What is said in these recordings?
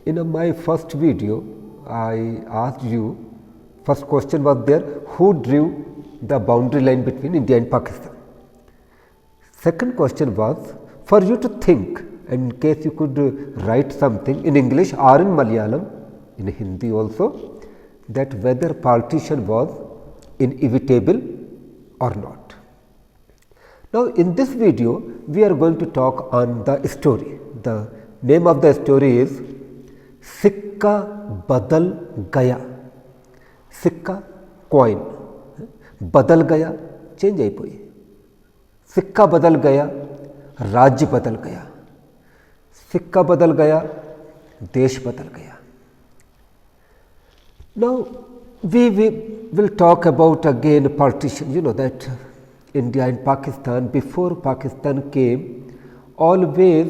In my first video, I asked you, first question was there, who drew the boundary line between India and Pakistan? Second question was for you to think, and in case you could write something in English or in Malayalam, in Hindi also, that whether partition was inevitable or not. Now, in this video, we are going to talk on the story. The name of the story is Sikka Badal Gaya. Sikka, coin. Badal Gaya, change అయిపోయి. सिक्का बदल गया, राज्य बदल गया. सिक्का बदल गया, देश बदल गया. Now, we will talk about again partition. You know that India and Pakistan, before Pakistan came, always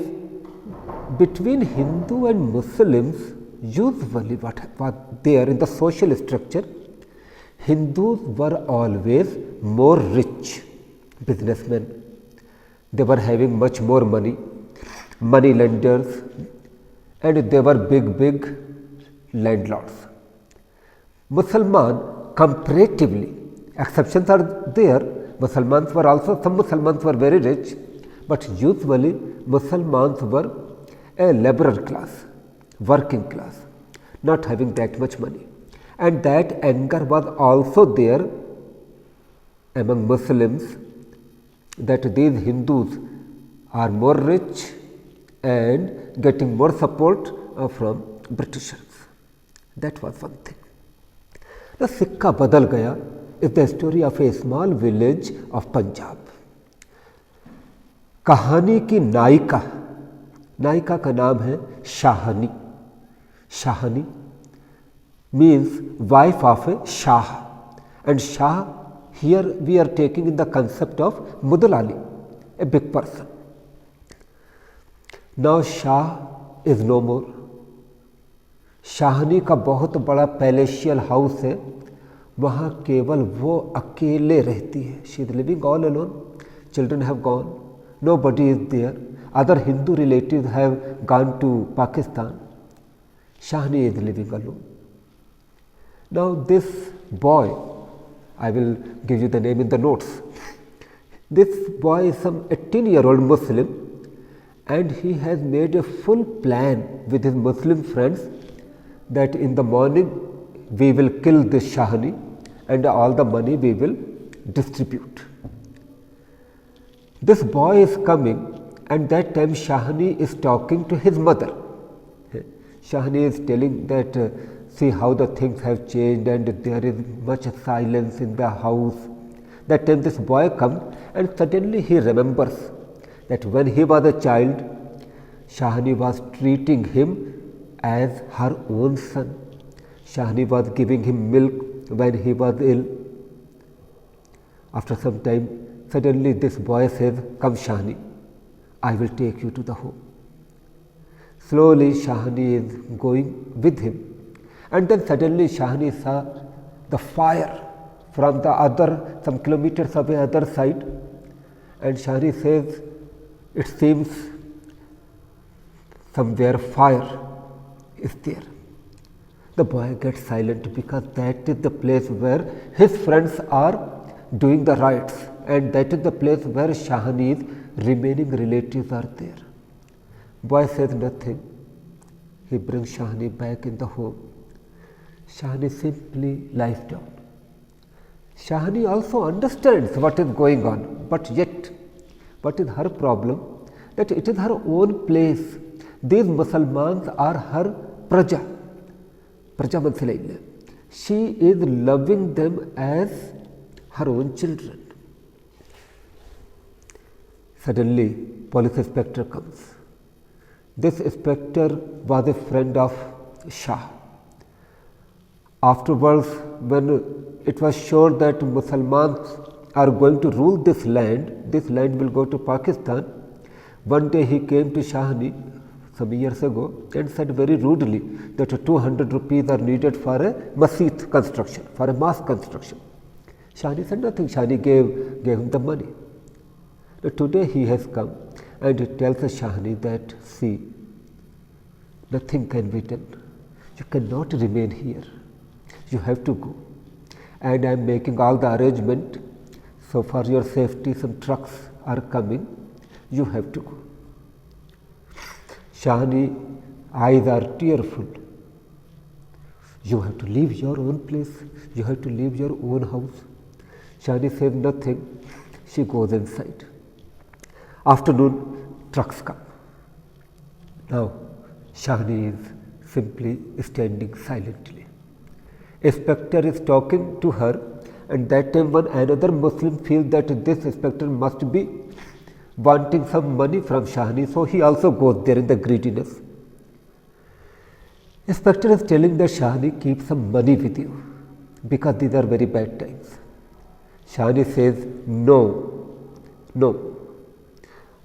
between Hindu and Muslims, usually what was there in the social structure, Hindus were always more rich businessmen. They were having much more money, money lenders, and they were big landlords. Musliman comparatively, exceptions are there, Muslimans were also, some Muslimans were very rich, but usually Muslimans were a laborer class, working class, not having that much money. And that anger was also there among Muslims that these Hindus are more rich and getting more support from Britishers. That was one thing. The Sikka Badal Gaya is the story of a small village of Punjab. कहानी की नायिका का नाम है Shahani. Shahani means wife of a Shah, and Shah here we are taking in the concept of Mudal Ali, a big person. Now Shah is no more. Shahani का बहुत बड़ा palatial house है, वहाँ केवल वो अकेले रहती है. She is living all alone. Children have gone, nobody is there. Other Hindu relatives have gone to Pakistan. Shahni is living alone. Now this boy, I will give you the name in the notes. This boy is some 18-year-old Muslim, and he has made a full plan with his Muslim friends that in the morning we will kill this Shahni and all the money we will distribute. This boy is coming, and that time Shahni is talking to his mother. Shahni is telling that see how the things have changed and there is much silence in the house. That time this boy comes, and suddenly he remembers that when he was a child, Shahni was treating him as her own son. Shahni was giving him milk when he was ill. After some time, suddenly this boy says, "Come Shahni, I will take you to the home." Slowly Shahni is going with him, and then suddenly Shahni saw the fire from the other, some kilometers away other side, and Shahni says, "It seems somewhere fire is there." The boy gets silent because that is the place where his friends are doing the rites, and that is the place where Shahni's remaining relatives are there. Boy says nothing. He brings Shahni back in the home. Shahni simply lies down. Shahni also understands what is going on, but yet what is her problem? That it is her own place. These Muslims are her praja. Praja Mansilaila. She is loving them as her own children. Suddenly, police inspector comes. This inspector was a friend of Shah. Afterwards, when it was sure that Muslims are going to rule this land will go to Pakistan. One day he came to Shahni some years ago and said very rudely that 200 rupees are needed for a masjid construction, for a mosque construction. Shahni said nothing. Shahni gave him the money. Now today he has come and he tells Shahni that, see, nothing can be done. You cannot remain here. You have to go. And I am making all the arrangement. So for your safety, some trucks are coming. You have to go. Shahani eyes are tearful. You have to leave your own place. You have to leave your own house. Shahani says nothing. She goes inside. Afternoon, trucks come. Now, Shahani is simply standing silently. Inspector is talking to her, and that time when another Muslim feels that this inspector must be wanting some money from Shahani, so he also goes there in the greediness. Inspector is telling that Shahani, keep some money with you because these are very bad times. Shahani says, no.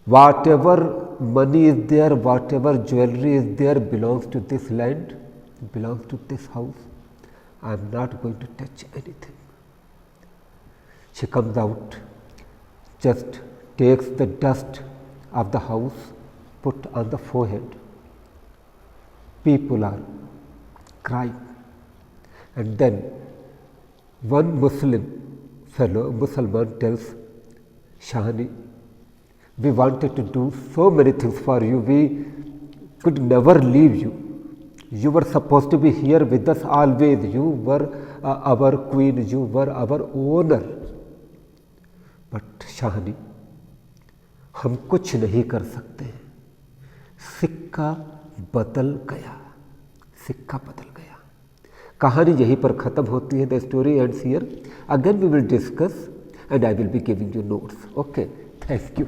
Whatever money is there, whatever jewelry is there belongs to this land, belongs to this house. I am not going to touch anything. She comes out, just takes the dust of the house, put on the forehead. People are crying. And then one Muslim tells Shahani, we wanted to do so many things for you. We could never leave you. You were supposed to be here with us always. You were our queen. You were our owner. But Shahani, हम कुछ नहीं कर सकते. सिक्का बदल गया. कहानी यहीं पर ख़त्म होती है. The story ends here. Again we will discuss and I will be giving you notes. Okay, thank you.